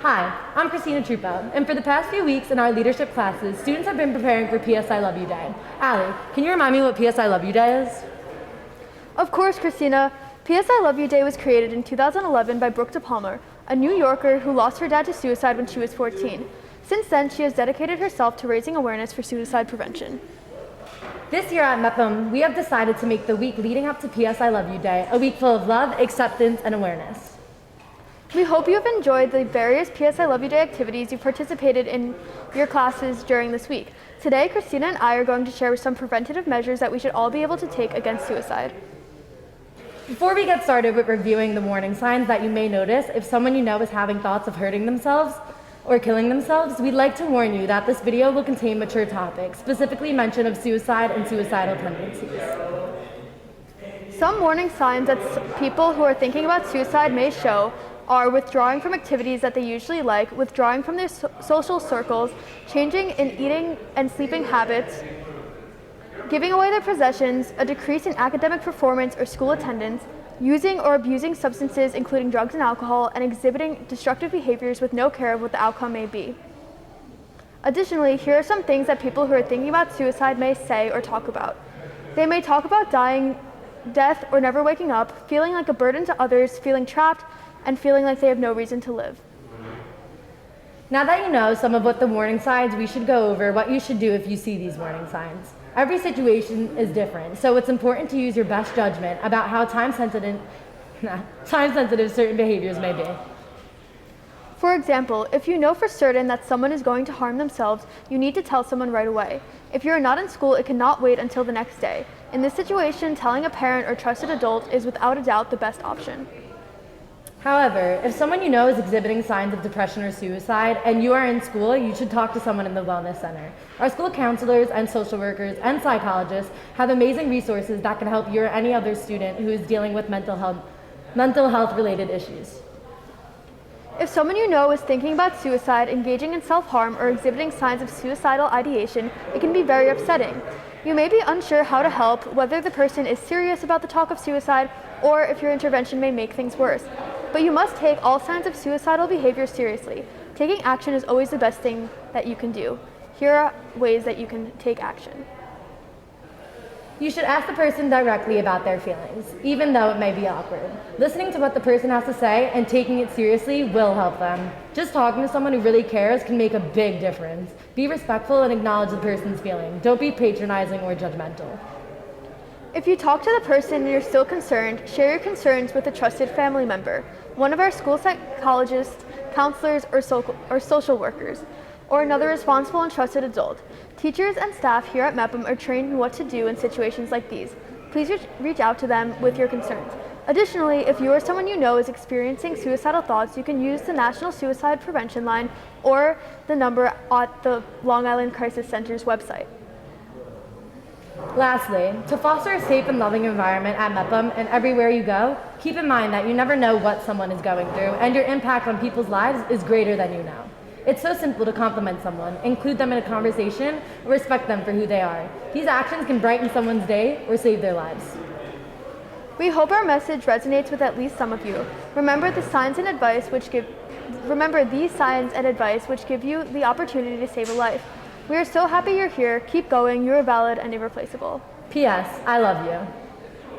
Hi, I'm Christina Trupa, and for the past few weeks in our leadership classes, students have been preparing for PS I Love You Day. Allie, can you remind me what PS I Love You Day is? Of course, Christina. PS I Love You Day was created in 2011 by Brooke DePalmer, a New Yorker who lost her dad to suicide when she was 14. Since then, she has dedicated herself to raising awareness for suicide prevention. This year at MEPM, we have decided to make the week leading up to PS I Love You Day a week full of love, acceptance, and awareness. We hope you have enjoyed the various PS I Love You Day activities you participated in your classes during this week. Today, Christina and I are going to share some preventative measures that we should all be able to take against suicide. Before we get started with reviewing the warning signs that you may notice if someone you know is having thoughts of hurting themselves or killing themselves, we'd like to warn you that this video will contain mature topics, specifically mention of suicide and suicidal tendencies. Some warning signs that people who are thinking about suicide may show are withdrawing from activities that they usually like, withdrawing from their social circles, changing in eating and sleeping habits, giving away their possessions, a decrease in academic performance or school attendance, using or abusing substances including drugs and alcohol, and exhibiting destructive behaviors with no care of what the outcome may be. Additionally, here are some things that people who are thinking about suicide may say or talk about. They may talk about dying, death, or never waking up, feeling like a burden to others, feeling trapped, and feeling like they have no reason to live. Now that you know some of what the warning signs, we should go over what you should do if you see these warning signs. Every situation is different, so it's important to use your best judgment about how time-sensitive certain behaviors may be. For example, if you know for certain that someone is going to harm themselves, you need to tell someone right away. If you are not in school, it cannot wait until the next day. In this situation, telling a parent or trusted adult is without a doubt the best option. However, if someone you know is exhibiting signs of depression or suicide and you are in school, you should talk to someone in the Wellness Center. Our school counselors and social workers and psychologists have amazing resources that can help you or any other student who is dealing with mental health related issues. If someone you know is thinking about suicide, engaging in self-harm, or exhibiting signs of suicidal ideation, it can be very upsetting. You may be unsure how to help, whether the person is serious about the talk of suicide, or if your intervention may make things worse. But you must take all signs of suicidal behavior seriously. Taking action is always the best thing that you can do. Here are ways that you can take action. You should ask the person directly about their feelings, even though it may be awkward. Listening to what the person has to say and taking it seriously will help them. Just talking to someone who really cares can make a big difference. Be respectful and acknowledge the person's feeling. Don't be patronizing or judgmental. If you talk to the person and you're still concerned, share your concerns with a trusted family member, one of our school psychologists, counselors, or social workers, or another responsible and trusted adult. Teachers and staff here at MEPM are trained in what to do in situations like these. Please reach out to them with your concerns. Additionally, if you or someone you know is experiencing suicidal thoughts, you can use the National Suicide Prevention Line or the number at the Long Island Crisis Center's website. Lastly, to foster a safe and loving environment at MEPM and everywhere you go, keep in mind that you never know what someone is going through, and your impact on people's lives is greater than you know. It's so simple to compliment someone, include them in a conversation, or respect them for who they are. These actions can brighten someone's day or save their lives. We hope our message resonates with at least some of you. Remember these signs and advice which give you the opportunity to save a life. We are so happy you're here. Keep going. You are valid and irreplaceable. P.S. I love you.